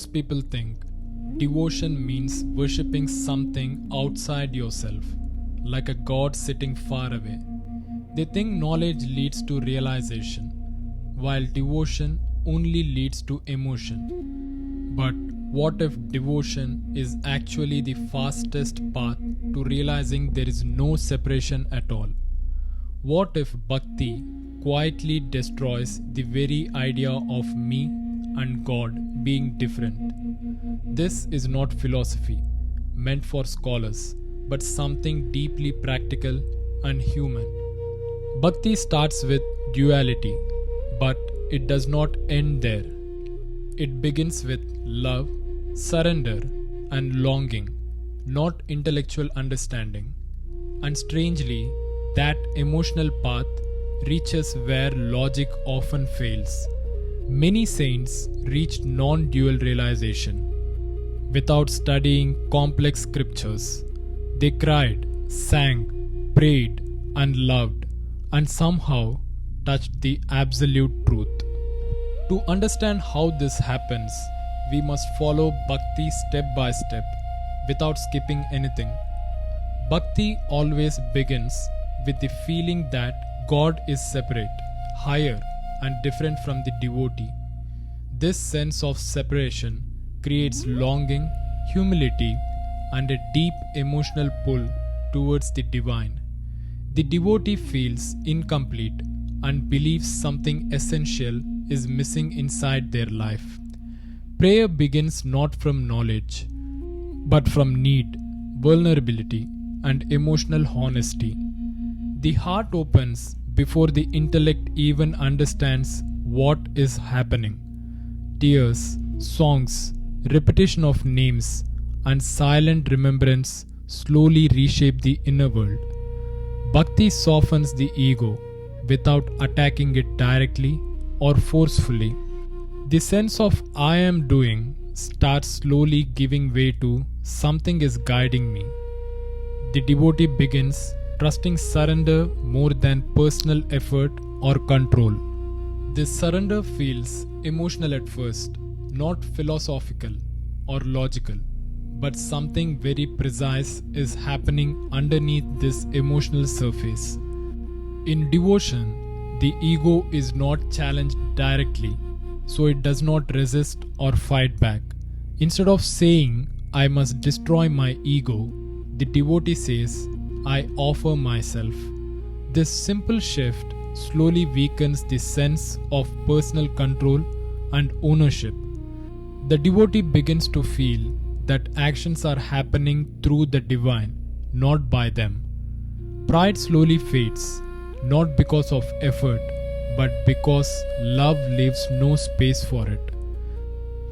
Most people think devotion means worshipping something outside yourself, like a god sitting far away. They think knowledge leads to realization, while devotion only leads to emotion. But what if devotion is actually the fastest path to realizing there is no separation at all? What if bhakti quietly destroys the very idea of me and God being different? This is not philosophy meant for scholars, but something deeply practical and human. Bhakti starts with duality, but it does not end there. It begins with love, surrender, and longing, not intellectual understanding. And strangely, that emotional path reaches where logic often fails. Many saints reached non-dual realization without studying complex scriptures. They cried, sang, prayed, and loved, and somehow touched the absolute truth. To understand how this happens, we must follow Bhakti step by step without skipping anything. Bhakti always begins with the feeling that God is separate, higher, and different from the devotee. This sense of separation creates longing, humility, and a deep emotional pull towards the divine. The devotee feels incomplete and believes something essential is missing inside their life. Prayer begins not from knowledge, but from need, vulnerability, and emotional honesty. The heart opens before the intellect even understands what is happening. Tears, songs, repetition of names, and silent remembrance slowly reshape the inner world. Bhakti softens the ego without attacking it directly or forcefully. The sense of I am doing starts slowly giving way to something is guiding me. The devotee begins trusting surrender more than personal effort or control. This surrender feels emotional at first, not philosophical or logical, but something very precise is happening underneath this emotional surface. In devotion, the ego is not challenged directly, so it does not resist or fight back. Instead of saying, I must destroy my ego, the devotee says, I offer myself. This simple shift slowly weakens the sense of personal control and ownership. The devotee begins to feel that actions are happening through the divine, not by them. Pride slowly fades, not because of effort, but because love leaves no space for it.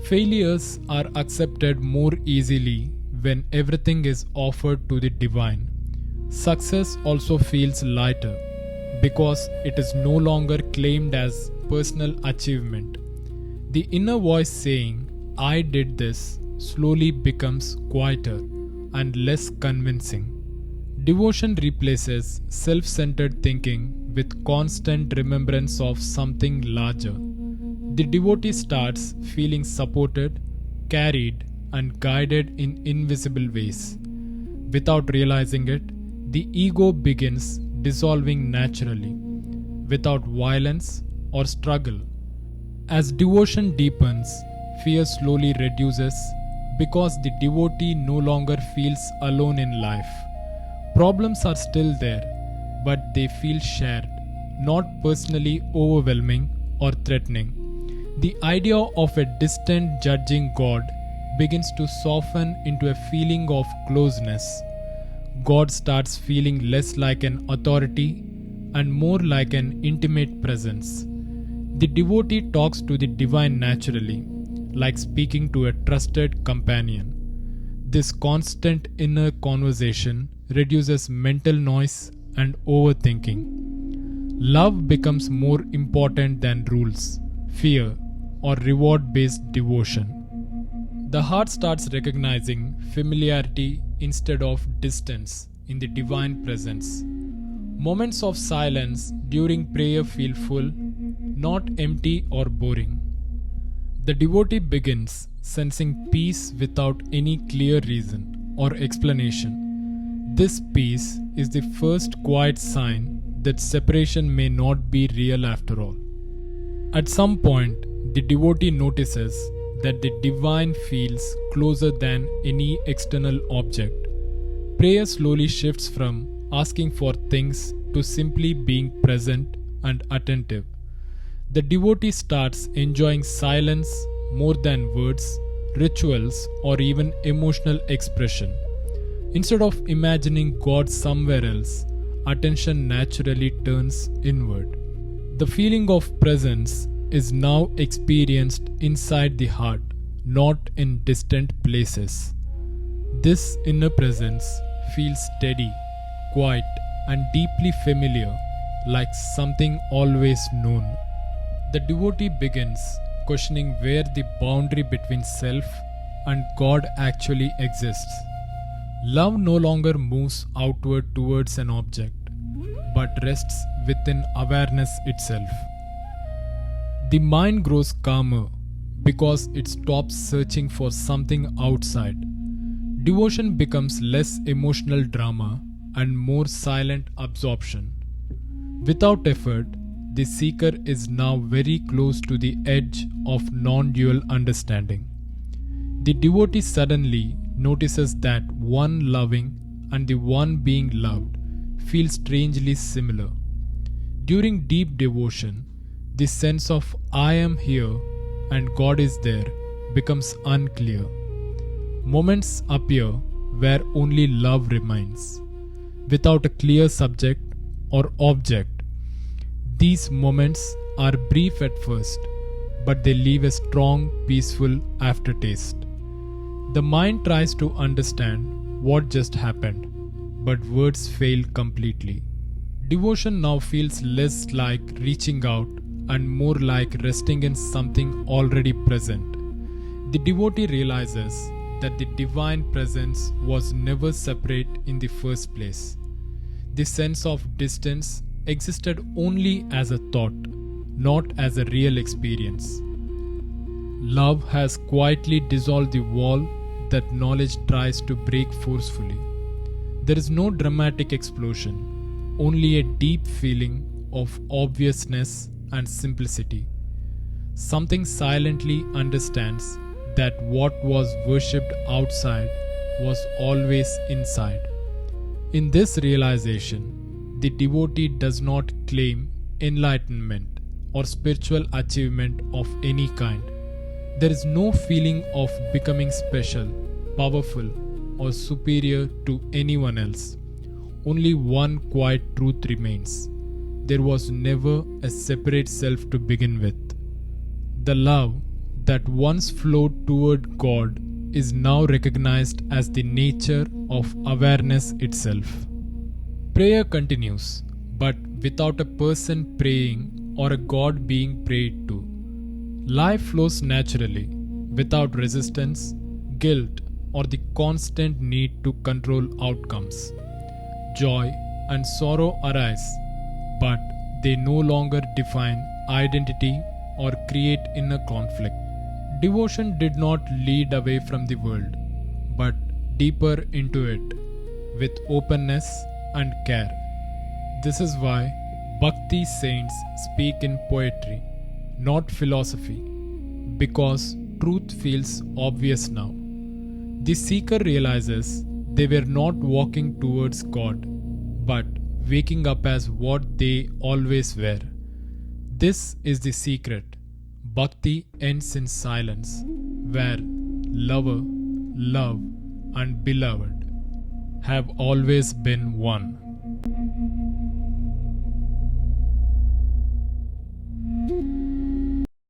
Failures are accepted more easily when everything is offered to the divine. Success also feels lighter because it is no longer claimed as personal achievement. The inner voice saying, I did this, slowly becomes quieter and less convincing. Devotion replaces self-centered thinking with constant remembrance of something larger. The devotee starts feeling supported, carried, and guided in invisible ways. Without realizing it, the ego begins dissolving naturally, without violence or struggle. As devotion deepens, fear slowly reduces because the devotee no longer feels alone in life. Problems are still there, but they feel shared, not personally overwhelming or threatening. The idea of a distant judging God begins to soften into a feeling of closeness. God starts feeling less like an authority and more like an intimate presence. The devotee talks to the divine naturally, like speaking to a trusted companion. This constant inner conversation reduces mental noise and overthinking. Love becomes more important than rules, fear, or reward-based devotion. The heart starts recognizing familiarity instead of distance in the divine presence. Moments of silence during prayer feel full, not empty or boring. The devotee begins sensing peace without any clear reason or explanation. This peace is the first quiet sign that separation may not be real after all. At some point, the devotee notices that the divine feels closer than any external object. Prayer slowly shifts from asking for things to simply being present and attentive. The devotee starts enjoying silence more than words, rituals, or even emotional expression. Instead of imagining God somewhere else, attention naturally turns inward. The feeling of presence is now experienced inside the heart, not in distant places. This inner presence feels steady, quiet, and deeply familiar, like something always known. The devotee begins questioning where the boundary between self and God actually exists. Love no longer moves outward towards an object, but rests within awareness itself. The mind grows calmer because it stops searching for something outside. Devotion becomes less emotional drama and more silent absorption. Without effort, the seeker is now very close to the edge of non-dual understanding. The devotee suddenly notices that one loving and the one being loved feel strangely similar. During deep devotion, the sense of I am here and God is there becomes unclear. Moments appear where only love remains, without a clear subject or object. These moments are brief at first, but they leave a strong, peaceful aftertaste. The mind tries to understand what just happened, but words fail completely. Devotion now feels less like reaching out and more like resting in something already present. The devotee realizes that the divine presence was never separate in the first place. The sense of distance existed only as a thought, not as a real experience. Love has quietly dissolved the wall that knowledge tries to break forcefully. There is no dramatic explosion, only a deep feeling of obviousness and simplicity. Something silently understands that what was worshipped outside was always inside. In this realization, the devotee does not claim enlightenment or spiritual achievement of any kind. There is no feeling of becoming special, powerful, or superior to anyone else. Only one quiet truth remains. There was never a separate self to begin with. The love that once flowed toward God is now recognized as the nature of awareness itself. Prayer continues, but without a person praying or a God being prayed to. Life flows naturally, without resistance, guilt, or the constant need to control outcomes. Joy and sorrow arise, but they no longer define identity or create inner conflict. Devotion did not lead away from the world, but deeper into it, with openness and care. This is why Bhakti saints speak in poetry, not philosophy, because truth feels obvious now. The seeker realizes they were not walking towards God, but waking up as what they always were. This is the secret. Bhakti ends in silence, where lover, love, and beloved have always been one.